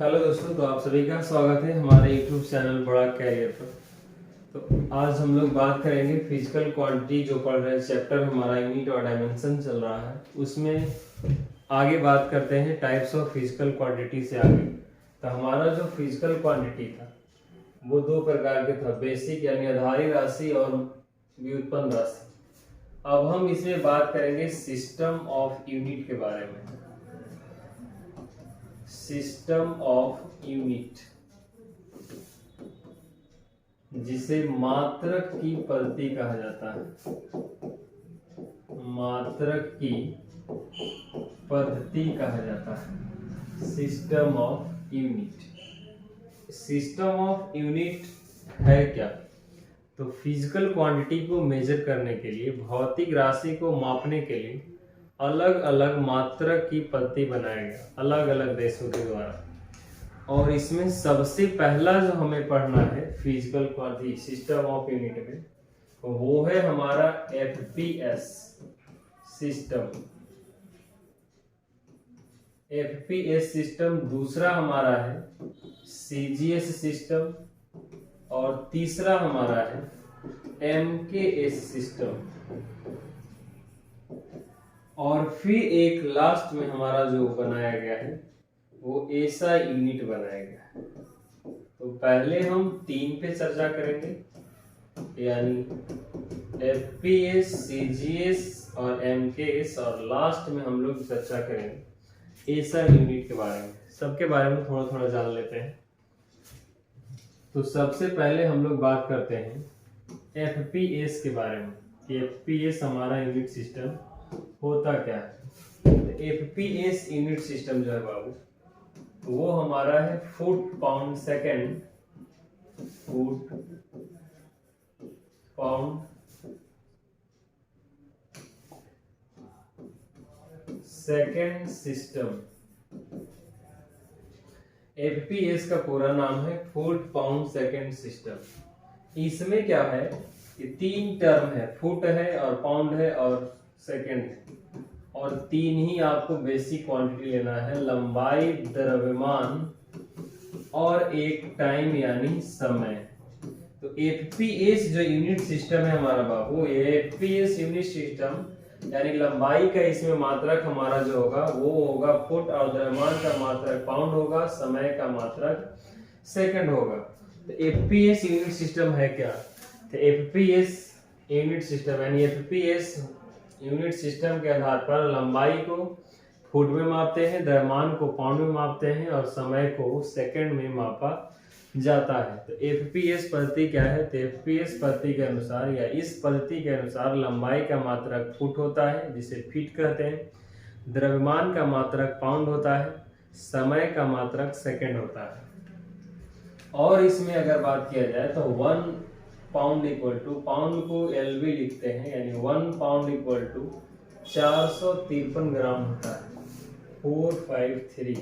Hello दोस्तों, तो आप सभी का स्वागत है हमारे YouTube चैनल बड़ा कैरियर पर। तो आज हम लोग बात करेंगे फिजिकल क्वांटिटी, जो पढ़ रहे चैप्टर हमारा यूनिट और डायमेंशन चल रहा है, उसमें आगे बात करते हैं टाइप्स ऑफ फिजिकल क्वांटिटी से आगे। तो हमारा जो फिजिकल क्वांटिटी था वो दो प्रकार के था, बेसिक यानी आधारी राशि और व्युत्पन्न राशि। अब हम इसमें बात करेंगे सिस्टम ऑफ यूनिट के बारे में। सिस्टम ऑफ यूनिट, जिसे मात्रक की पद्धति कहा जाता है। मात्रक की पद्धति कहा जाता है system of unit. System of unit है क्या? तो फिजिकल क्वांटिटी को मेजर करने के लिए, भौतिक राशि को मापने के लिए अलग अलग मात्रक की पद्धति बनाया गया अलग अलग देशों के द्वारा। और इसमें सबसे पहला जो हमें पढ़ना है physical quantity system of unit में, वो है हमारा FPS सिस्टम। FPS system. दूसरा हमारा है CGS सिस्टम और तीसरा हमारा है MKS सिस्टम। और फिर एक लास्ट में हमारा जो बनाया गया है वो SI यूनिट बनाया गया है। तो पहले हम 3 पे चर्चा करेंगे, यानी FPS, CGS और MKS, और लास्ट में हम लोग चर्चा करेंगे SI यूनिट के बारे में। सबके बारे में थोड़ा थोड़ा जान लेते हैं। तो सबसे पहले हम लोग बात करते हैं FPS के बारे में कि FPS हमारा यूनिट सिस्टम होता क्या है। तो FPS यूनिट सिस्टम जो है बाबू, वो हमारा है foot pound second. Foot pound second system. FPS का पूरा नाम है फुट पाउंड सेकेंड सिस्टम। इसमें क्या है कि 3 टर्म है, फुट है और पाउंड है और सेकेंड है, और 3 ही आपको बेसिक क्वांटिटी लेना है, लंबाई, द्रव्यमान और एक टाइम यानी समय। तो FPS जो यूनिट सिस्टम है हमारा बाबू, FPS यूनिट सिस्टम यानी लंबाई का इसमें मात्रक हमारा जो होगा वो होगा फुट, और द्रव्यमान का मात्रक पाउंड होगा, समय का मात्रक सेकंड होगा। तो FPS यूनिट सिस्टम है क्या? तो FPS यूनिट सिस्टम यानी FPS यूनिट सिस्टम के आधार पर लंबाई को फुट में मापते हैं, द्रव्यमान को पाउंड में मापते हैं और समय को सेकंड में मापा जाता है। तो FPS पद्धति क्या है? तो FPS पद्धति के अनुसार या इस पद्धति के अनुसार लंबाई का मात्रक फुट होता है, जिसे फीट कहते हैं, द्रव्यमान का मात्रक पाउंड होता है, समय का मात्रक सेकंड होता है। और इसमें अगर बात किया जाए तो 1 पाउंड इक्वल टू, पाउंड को LB लिखते हैं, यानी 1 पाउंड इक्वल टू 453 ग्राम होता है, 453।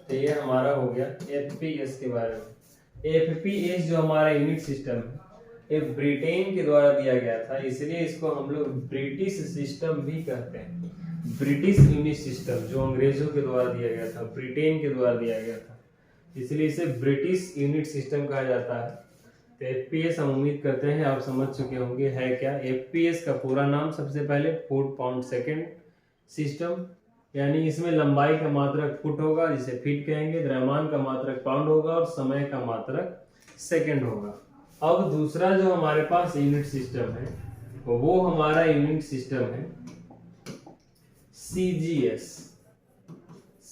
तो ये हमारा हो गया FPS के बारे में। FPS जो हमारा यूनिट सिस्टम है, ये ब्रिटेन के द्वारा दिया गया था, इसलिए इसको हम लोग ब्रिटिश सिस्टम भी कहते हैं। ब्रिटिश यूनिट सिस्टम जो अंग्रेजों के द्वारा दिया गया था, ब्रिटेन के द्वारा दिया गया था, इसलिए इसे ब्रिटिश यूनिट सिस्टम कहा जाता है। तो FPS हम उम्मीद करते हैं आप समझ चुके होंगे है क्या। FPS का पूरा नाम सबसे पहले फुट पाउंड सेकेंड सिस्टम, यानी इसमें लंबाई का मात्रक फुट होगा जिसे फीट कहेंगे, द्रव्यमान का मात्रक पाउंड होगा और समय का मात्रक सेकंड होगा। अब दूसरा जो हमारे पास यूनिट सिस्टम है वो हमारा यूनिट सिस्टम है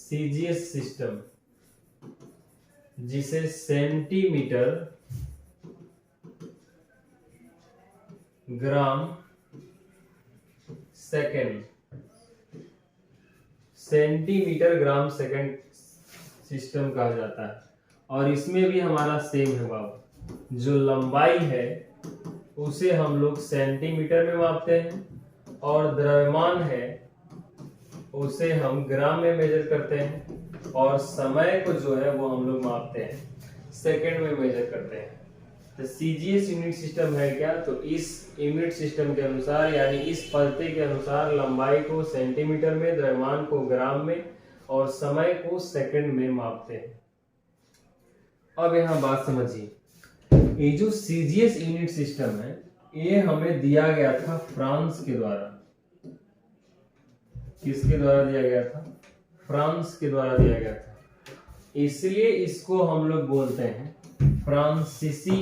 CGS सिस्टम, जिसे centimetre gram second, centimetre gram second system कहा जाता है। और इसमें भी हमारा सेम है बाबू, जो लंबाई है उसे हम लोग सेंटीमीटर में मापते हैं और द्रव्यमान है उसे हम ग्राम में मेजर करते हैं, और समय को जो है वो हम लोग मापते हैं सेकंड में मेजर करते हैं। तो सीजीएस यूनिट सिस्टम है क्या, तो इस यूनिट सिस्टम के अनुसार यानी इस पद्धति के अनुसार लंबाई को सेंटीमीटर में, द्रव्यमान को ग्राम में और समय को सेकंड में मापते हैं। अब यहाँ बात समझिए, ये जो सीजीएस यूनिट सिस्टम है ये हमें दिया गया था फ्रांस के द्वारा। किसके द्वारा दिया गया था, फ्रांस के द्वारा दिया गया था, इसलिए इसको हम लोग बोलते हैं फ्रांसीसी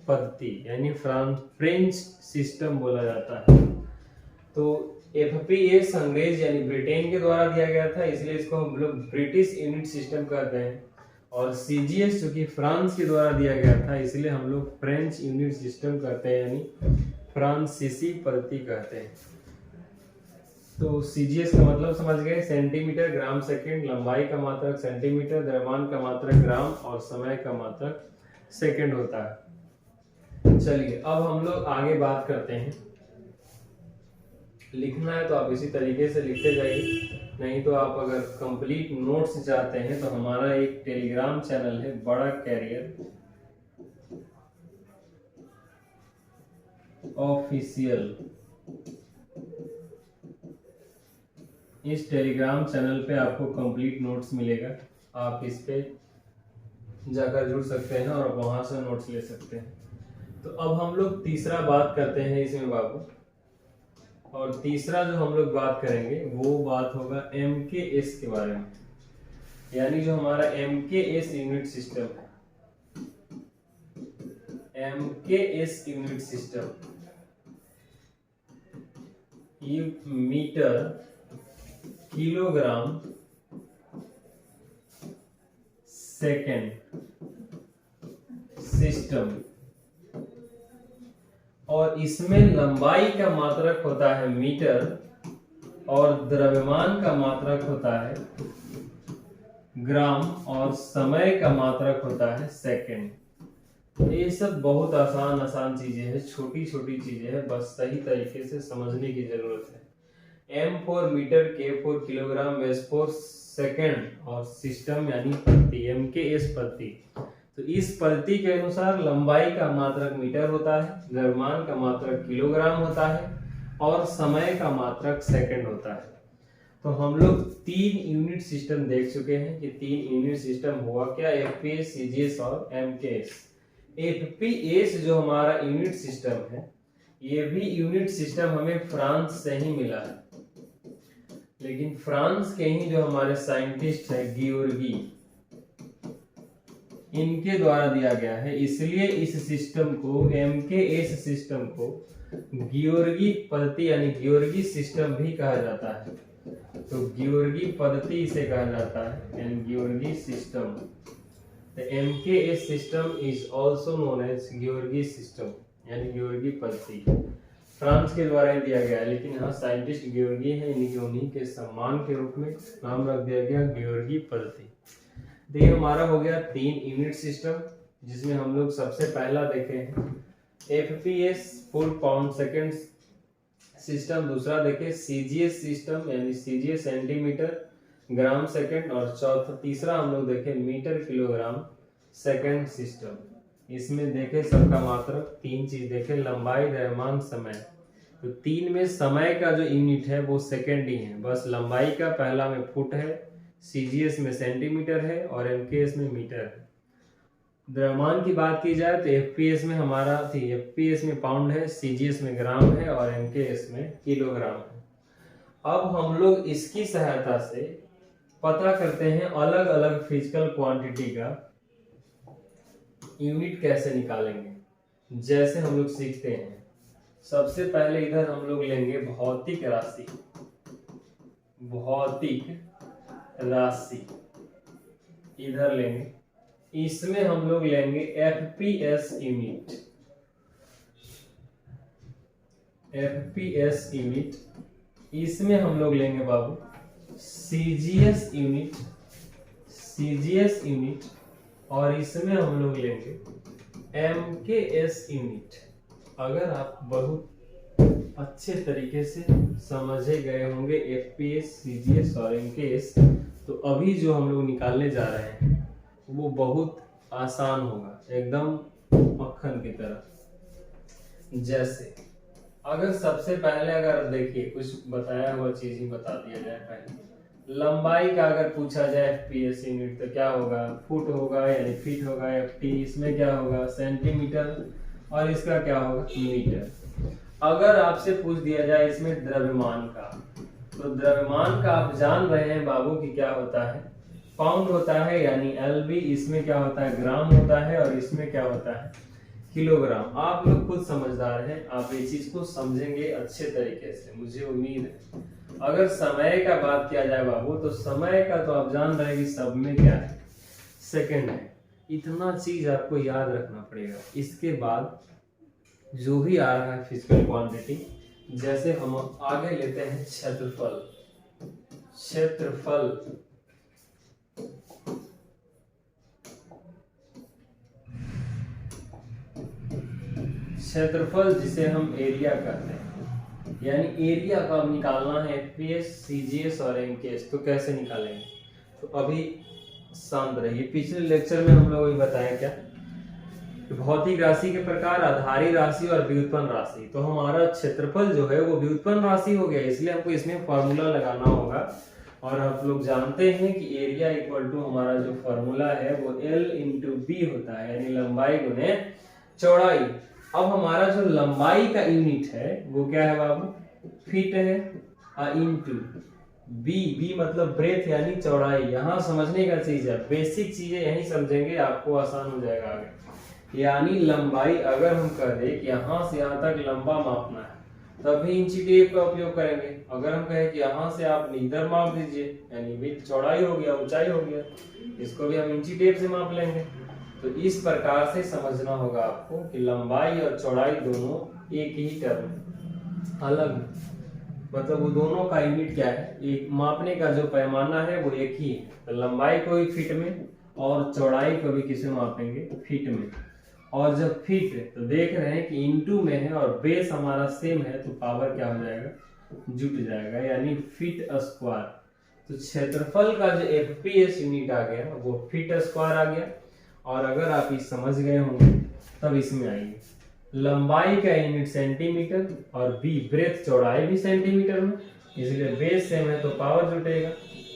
पद्धति यानी फ्रेंच सिस्टम बोला जाता है। तो एफपीएस अंग्रेज यानी ब्रिटेन के द्वारा दिया गया था, इसलिए इसको हम लोग ब्रिटिश यूनिट सिस्टम कहते हैं। और सीजीएस जो कि फ्रांस के द्वारा दिया गया था, इसलिए हम लोग फ्रेंच यूनिट सिस्टम कहते हैं यानी फ्रांसीसी पद्धति कहते हैं। तो सीजीएस का मतलब समझ गए, सेंटीमीटर ग्राम सेकंड, लंबाई का मात्रक सेंटीमीटर, द्रव्यमान का मात्रक ग्राम और समय का मात्रक सेकंड होता है। चलिए अब हम लोग आगे बात करते हैं। लिखना है तो आप इसी तरीके से लिखते जाइए, नहीं तो आप अगर कंप्लीट नोट्स चाहते हैं तो हमारा एक टेलीग्राम चैनल है बड़ा कैरियर ऑफिशियल, इस टेलीग्राम चैनल पे आपको कंप्लीट नोट्स मिलेगा। आप इस पे जाकर जुड़ सकते हैं और वहां से नोट्स ले सकते हैं। तो अब हम लोग तीसरा बात करते हैं इसमें बाबू, और तीसरा जो हम लोग बात करेंगे वो बात होगा एमकेएस के बारे में, यानी जो हमारा एमकेएस यूनिट सिस्टम है। एमकेएस यूनिट सिस्टम ये मीटर, किलोग्राम, सेकेंड सिस्टम, और इसमें लंबाई का मात्रक होता है मीटर और द्रव्यमान का मात्रक होता है ग्राम और समय का मात्रक होता है सेकेंड। ये सब बहुत आसान चीजें हैं, छोटी छोटी चीजें हैं, बस सही तरीके से समझने की जरूरत है। एम फॉर मीटर, के for kilogram, S for second और सिस्टम यानी पद्धति, एमकेएस पद्धति। तो इस पद्धति के अनुसार लंबाई का मात्रक मीटर होता है, द्रव्यमान का मात्रक किलोग्राम होता है और समय का मात्रक सेकंड होता है। तो हम लोग 3 यूनिट सिस्टम देख चुके हैं कि 3 यूनिट सिस्टम हुआ क्या, एफपीएस, सीजीएस और एमकेएस। एफपीएस जो हमारा यूनिट सिस्टम है, ये भी यूनिट सिस्टम हमें फ्रांस से ही मिला है, लेकिन फ्रांस के ही जो हमारे साइंटिस्ट है गियोर्गी, इनके द्वारा दिया गया है, इसलिए इस सिस्टम को, एमकेएस सिस्टम को गियोर्गी पद्धति यानी गियोर्गी सिस्टम भी कहा जाता है। तो गियोर्गी पद्धति इसे कहा जाता है and गियोर्गी system. The MKS system is also known as गियोर्गी system यानी गियोर्गी पद्धति। फ्रांस के द्वारा दिया गया है, लेकिन यहाँ साइंटिस्ट गियोर्गी है, उन्हीं के सम्मान के रूप में नाम रख दिया गया गियोर्गी पद्धति। ये हमारा हो गया 3 यूनिट सिस्टम, जिसमें हम लोग सबसे पहला देखे हैं FPS foot pound second system, दूसरा देखे सीजीएस सिस्टम यानी सीजीएस सेंटीमीटर ग्राम सेकंड, और तीसरा हम लोग देखे मीटर किलोग्राम सेकंड सिस्टम। इसमें देखे सबका मात्रक 3 चीज देखे, लंबाई, द्रव्यमान, समय। तो 3 में समय का जो यूनिट है वो सेकंड ही है, बस लंबाई का पहला में फुट है, सीजीएस में सेंटीमीटर है और एमकेएस में मीटर है। द्रव्यमान की बात की जाए तो एफपीएस में हमारा एफपीएस में पाउंड है, सीजीएस में ग्राम है और एमकेएस में किलोग्राम है। अब हम लोग इसकी सहायता से पता करते हैं अलग अलग फिजिकल क्वांटिटी का यूनिट कैसे निकालेंगे। जैसे हम लोग सीखते हैं, सबसे पहले इधर हम लोग लेंगे भौतिक राशि, भौतिक राशि इधर लेंगे, इसमें हम लोग लेंगे एफपीएस यूनिट, एफपीएस यूनिट। इसमें हम लोग लेंगे बाबू सीजीएस यूनिट, सीजीएस यूनिट, और इसमें हम लोग लेंगे एमकेएस यूनिट। अगर आप बहुत अच्छे तरीके से समझे गए होंगे एफपीएस, सीजीएस और एमकेएस, तो अभी जो हम लोग निकालने जा रहे हैं वो बहुत आसान होगा, एकदम मक्खन की तरह। जैसे अगर सबसे पहले अगर देखिए कुछ बताया हुआ चीज ही बता दिया जाए, पहले लंबाई का अगर पूछा जाए एफपीएस यूनिट तो क्या होगा, फुट होगा यानी फीट होगा, एफटी इसमें क्या होगा सेंटीमीटर, और इसका क्या होगा मीटर। अगर आपसे पूछ दिया जाए इसमें द्रव्यमान का, तो द्रव्यमान का आप जान रहे हैं बाबू की क्या होता है, पाउंड होता है यानी एलबी, इसमें क्या होता है ग्राम होता है, और इसमें क्या होता है किलोग्राम। आप लोग खुद समझदार हैं, आप ये चीज को समझेंगे अच्छे तरीके से, मुझे उम्मीद है। अगर समय का बात किया जाए बाबू, तो समय का तो आप जान रहे हैं कि सब में क्या है सेकंड है। इतना चीज आपको याद रखना पड़ेगा। इसके बाद जो भी आ रहा है फिजिकल क्वांटिटी, जैसे हम आगे लेते हैं क्षेत्रफल। क्षेत्रफल क्षेत्रफल जिसे हम एरिया कहते हैं, यानी एरिया का अब निकालना है एफपीएस, सीजीएस और एमकेएस। तो कैसे निकालेंगे, तो अभी शांत रहिए। पिछले लेक्चर में हम लोग ये बताया क्या, भौतिक राशि के प्रकार, आधारी राशि और व्युत्पन्न राशि। तो हमारा क्षेत्रफल जो है वो व्युत्पन्न राशि हो गया, इसलिए हमको इसमें फॉर्मूला लगाना होगा। और आप लोग जानते हैं कि एरिया इक्वल टू हमारा जो फॉर्मूला है वो L इंटू बी होता है, यानी लंबाई गुने चौड़ाई। अब हमारा जो लंबाई का यूनिट है वो क्या है बाबू, फीट है, इंटू बी मतलब ब्रेथ यानी चौड़ाई। यहाँ समझने का चीज है, बेसिक चीजें यही समझेंगे, आपको आसान हो जाएगा आगे। यानी लंबाई अगर हम कह दें कि यहाँ से यहाँ तक लंबा मापना है, तभी इंची टेप का उपयोग करेंगे। अगर हम कहें कि यहाँ से आप इधर माप दीजिए, यानी विड्थ चौड़ाई हो गया, ऊंचाई हो गया, इसको भी हम इंची टेप से माप लेंगे। तो इस प्रकार से समझना होगा आपको कि लंबाई और चौड़ाई दोनों एक ही टर्म, अलग मतलब वो दोनों का यूनिट क्या है, एक मापने का जो पैमाना है वो एक ही है। तो लंबाई को भी फीट में और चौड़ाई को भी किसे मापेंगे, फीट में। और जब फीट है तो देख रहे हैं कि इनटू में है और बेस हमारा सेम है, तो पावर क्या हो जाएगा, जुट जाएगा, यानी फीट स्क्वायर। तो क्षेत्रफल का जो एफपीएस यूनिट आ गया वो फीट स्क्वायर आ गया। और अगर आप इस समझ गए होंगे तब इसमें आएंगे लंबाई का यूनिट सेंटीमीटर, और बी ब्रेथ चौड़ाई भी सेंटीमीटर में, इसलिए बेस सेम है तो पावर जुटेगा,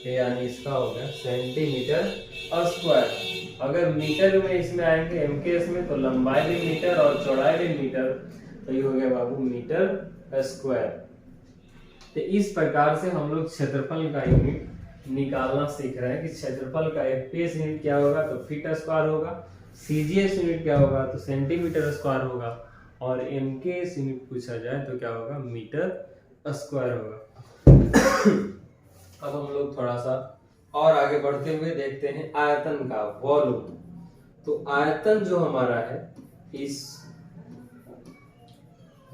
यानी इसका हो गया सेंटीमीटर स्क्वायर। अगर मीटर में इसमें आएंगे एमकेएस में, तो लंबाई भी मीटर और चौड़ाई भी मीटर, तो ये हो गया बाबू मीटर स्क्वायर। तो इस प्रकार से हम लोग क्षेत्रफल का यूनिट निकालना सीख रहे हैं कि क्षेत्रफल का एफपीएस यूनिट क्या होगा, तो फीट स्क्वायर होगा, सीजीएस यूनिट क्या होगा, तो सेंटीमीटर स्क्वायर होगा, और एमकेएस यूनिट पूछा जाए तो क्या होगा, मीटर स्क्वायर होगा। अब हम लोग थोड़ा सा और आगे बढ़ते हुए देखते हैं आयतन का, वॉल्यूम। तो आयतन जो हमारा है, इस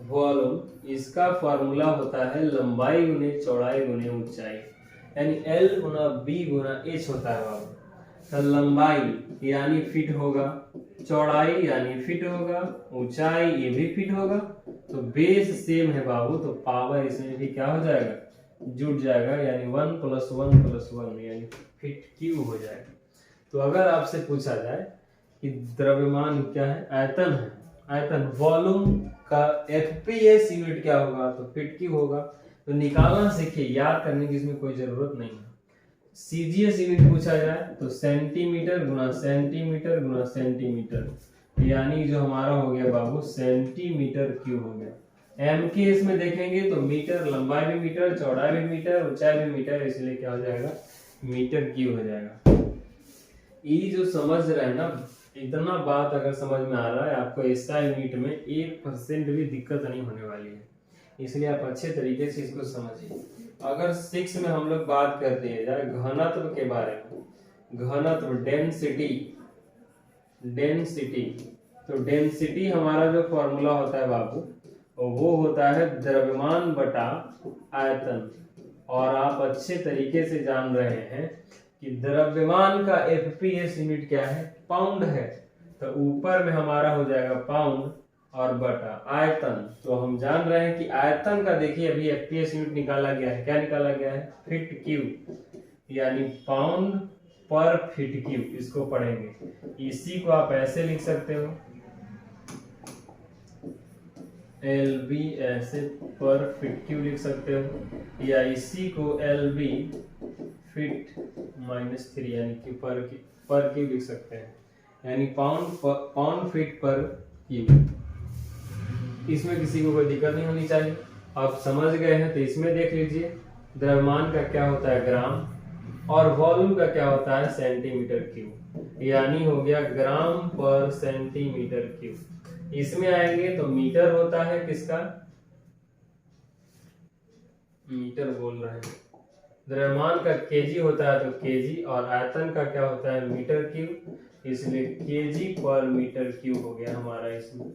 वॉल्यूम, इसका फॉर्मूला होता है लंबाई गुने चौड़ाई गुने ऊंचाई, यानी L गुना B गुना H होता है बाबू। तो लंबाई यानी फीट होगा, चौड़ाई यानी फीट होगा, ऊंचाई ये भी फीट होगा। तो बेस सेम है बाबू, तो पावर इसमें भी क्या हो जाएगा, जुट जाएगा, यानी 1 + 1 + 1 यानी फीट क्यूब हो जाएगा। तो अगर आपसे पूछा जाए कि द्रव्यमान क्या है, आयतन है, आयतन वॉल्यूम का एफपीएस यूनिट क्या होगा, तो फीट क्यूब होगा। तो निकालना सीखिए, याद करने की इसमें कोई जरूरत नहीं है। सीजीएस यूनिट पूछा जाए तो सेंटीमीटर गुना सेंटीमीटर गुना सेंटीमीटर, यानी जो हमारा हो गया बाबू सेंटीमीटर क्यूब हो गया। एमकेएस में देखेंगे तो मीटर, लंबाई भी मीटर, चौड़ाई भी मीटर, ऊंचाई भी मीटर, इसलिए क्या हो जाएगा, मीटर क्यूब हो जाएगा। ये जो समझ रहे हैं ना, इतना बात अगर समझ में आ रहा है आपको, एसआई यूनिट में 1% भी दिक्कत नहीं होने वाली है, इसलिए आप अच्छे तरीके से इसको समझिए। अगर 6 में हम लोग बात कर दिए जाए घनत्व के बारे में, घनत्व डेंसिटी, डेंसिटी, तो डेंसिटी हमारा जो फॉर्मूला होता है बाबू वो होता है द्रव्यमान बटा आयतन। और आप अच्छे तरीके से जान रहे हैं कि द्रव्यमान का एफपीएस यूनिट क्या है, पाउंड है। तो ऊपर में हमारा हो जाएगा पाउंड और बटा आयतन। तो हम जान रहे हैं कि आयतन का देखिए अभी एफपीएस यूनिट निकाला गया है, क्या निकाला गया है, फीट क्यूब, यानी पाउंड पर फीट क्यूब। इसको पढ़ेंगे, इसी को आप ऐसे लिख सकते हो एल बी ऐसे पर फीट क्यूब लिख सकते हो, या इसी को एल बी फीट -3 यानी कि पर क्यूब लिख सकते हैं, यानी पाउंड फीट पर क्यूब। इसमें किसी को कोई दिक्कत नहीं होनी चाहिए। आप समझ गए हैं तो इसमें देख लीजिए, द्रव्यमान का क्या होता है ग्राम, और वॉल्यूम का क्या होता है सेंटीमीटर क्यूब, यानी हो गया ग्राम पर सेंटीमीटर क्यूब। इसमें आएंगे तो मीटर होता है किसका, मीटर बोल रहे हैं। द्रव्यमान का केजी होता है तो केजी, और आयतन का क्या होता है मीटर क्यूब, इसलिए केजी पर मीटर क्यूब हो गया हमारा इसमें।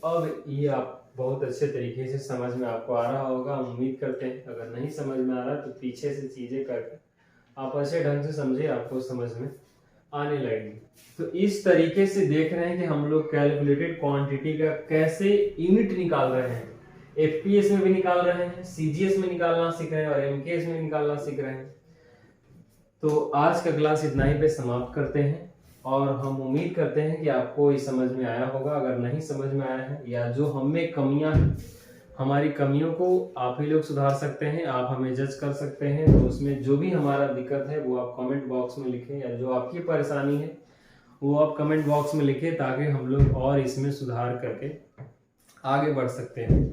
अब ये आप बहुत अच्छे तरीके से समझ में आपको आ रहा होगा, उम्मीद करते हैं। अगर नहीं समझ में आ रहा तो पीछे से चीजें करके आप अच्छे ढंग से समझे, आपको समझ में आने लगेगी। तो इस तरीके से देख रहे हैं कि हम लोग कैलकुलेटेड क्वांटिटी का कैसे यूनिट निकाल रहे हैं। एफपीएस में भी निकाल रहे हैं, सीजीएस में निकालना सीख रहे हैं, और एमकेएस में निकालना सीख रहे हैं। तो आज का क्लास इतना ही पे समाप्त करते हैं, और हम उम्मीद करते हैं कि आपको ये समझ में आया होगा। अगर नहीं समझ में आया है, या जो हमें कमियां हैं, हमारी कमियों को आप ही लोग सुधार सकते हैं, आप हमें जज कर सकते हैं। तो उसमें जो भी हमारा दिक्कत है वो आप कमेंट बॉक्स में लिखें, या जो आपकी परेशानी है वो आप कमेंट बॉक्स में लिखें, ताकि हम लोग और इसमें सुधार करके आगे बढ़ सकते हैं।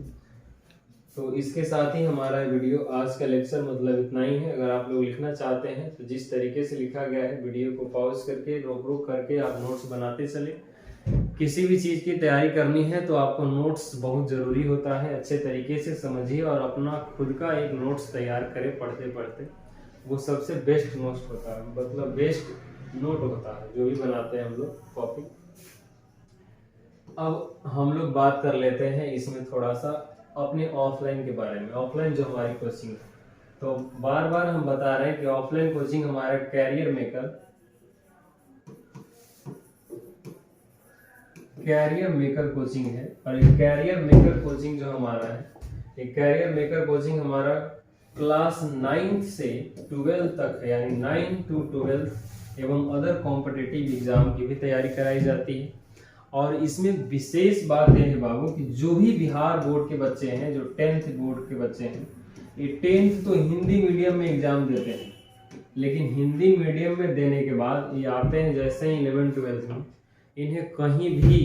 तो इसके साथ ही हमारा वीडियो आज का लेक्चर मतलब इतना ही है। अगर आप लोग लिखना चाहते हैं तो जिस तरीके से लिखा गया है, वीडियो को पॉज करके रोक करके आप नोट्स बनाते चले। किसी भी चीज की तैयारी करनी है तो आपको नोट्स बहुत जरूरी होता है। अच्छे तरीके से समझिए और अपना खुद का एक नोट्स तैयार करें पढ़ते पढ़ते। वो सबसे बेस्ट नोट्स होता है, मतलब बेस्ट नोट होता है जो भी बनाते हैं हम लोग कॉपी। अब हम लोग बात कर लेते हैं इसमें थोड़ा सा अपने ऑफलाइन के बारे में। ऑफलाइन जो हमारी कोचिंग है, तो बार बार हम बता रहे हैं कि ऑफलाइन कोचिंग हमारा कैरियर मेकर कोचिंग है। और ये कैरियर मेकर कोचिंग जो हमारा है, ये कैरियर मेकर कोचिंग हमारा क्लास 9 से 12 तक है, यानी 9 to 12 एवं अदर कॉम्पिटिटिव एग्जाम की भी तैयारी कराई जाती है। और इसमें विशेष बात यह है बाबू कि जो भी बिहार बोर्ड के बच्चे हैं, जो 10th बोर्ड के बच्चे हैं, ये 10th तो हिंदी मीडियम में एग्जाम देते हैं, लेकिन हिंदी मीडियम में देने के बाद ये आते हैं जैसे ही 11th-12th में, इन्हें कहीं भी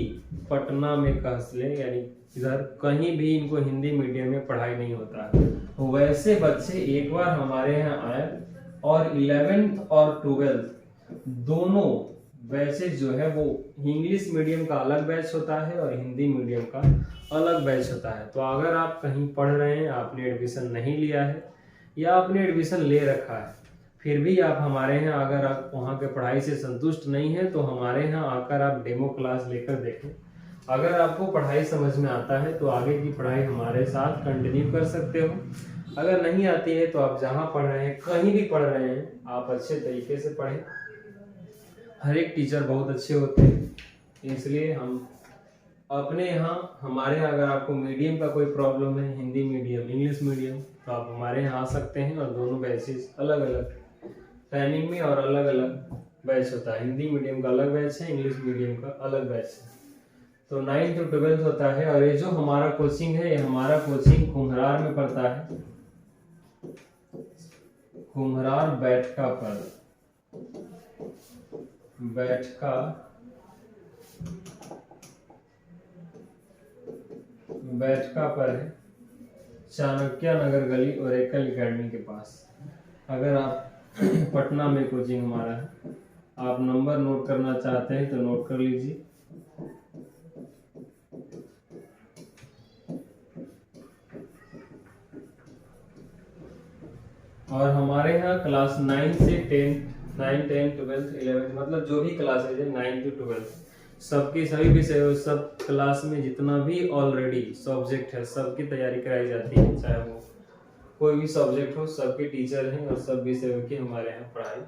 पटना में कहसले यानी इधर कहीं भी इनको हिंदी मीडियम में पढ़ाई नहीं होता है। तो वैसे बच्चे एक बार हमारे यहाँ आए और 11th और 12th दोनों बैचेज जो है वो इंग्लिश मीडियम का अलग बैच होता है और हिंदी मीडियम का अलग बैच होता है। तो अगर आप कहीं पढ़ रहे हैं, आपने एडमिशन नहीं लिया है या आपने एडमिशन ले रखा है, फिर भी आप हमारे यहाँ अगर आप वहाँ के पढ़ाई से संतुष्ट नहीं है तो हमारे यहाँ आकर आप डेमो क्लास लेकर देखें। अगर आपको पढ़ाई समझ में आता है तो आगे की पढ़ाई हमारे साथ कंटिन्यू कर सकते हो। अगर नहीं आती है तो आप जहाँ पढ़ रहे हैं, कहीं भी पढ़ रहे हैं, आप अच्छे तरीके से पढ़ें। हर एक टीचर बहुत अच्छे होते हैं, इसलिए हम अपने यहाँ हमारे यहाँ अगर आपको मीडियम का कोई प्रॉब्लम है, हिंदी मीडियम, इंग्लिश मीडियम, तो आप हमारे यहाँ आ सकते हैं। और दोनों बैचेस अलग अलग टाइमिंग में और अलग अलग बैच होता है। हिंदी मीडियम का अलग बैच है, इंग्लिश मीडियम का अलग बैच है। तो 9 to 12 होता है। और ये जो हमारा कोचिंग है, ये हमारा कोचिंग कुम्हरार में पड़ता है, कुम्हरार बैठका पर है, चाणक्य नगर गली और एकल एकेडमी के पास। अगर आप पटना में कोचिंग हमारा है, आप नंबर नोट करना चाहते हैं तो नोट कर लीजिए। और हमारे यहाँ क्लास 9 से 9, 10, 12, 11 मतलब जो भी क्लासेज है 9 to 12 सबके सभी विषय, सब क्लास में जितना भी ऑलरेडी सब्जेक्ट है सबकी तैयारी कराई जाती है। चाहे वो कोई भी सब्जेक्ट हो, सबके टीचर हैं और सब विषयों की हमारे यहाँ पढ़ाई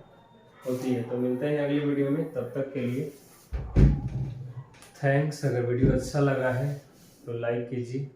होती है। तो मिलते हैं अगली वीडियो में, तब तक के लिए थैंक्स। अगर वीडियो अच्छा लगा है तो लाइक कीजिए।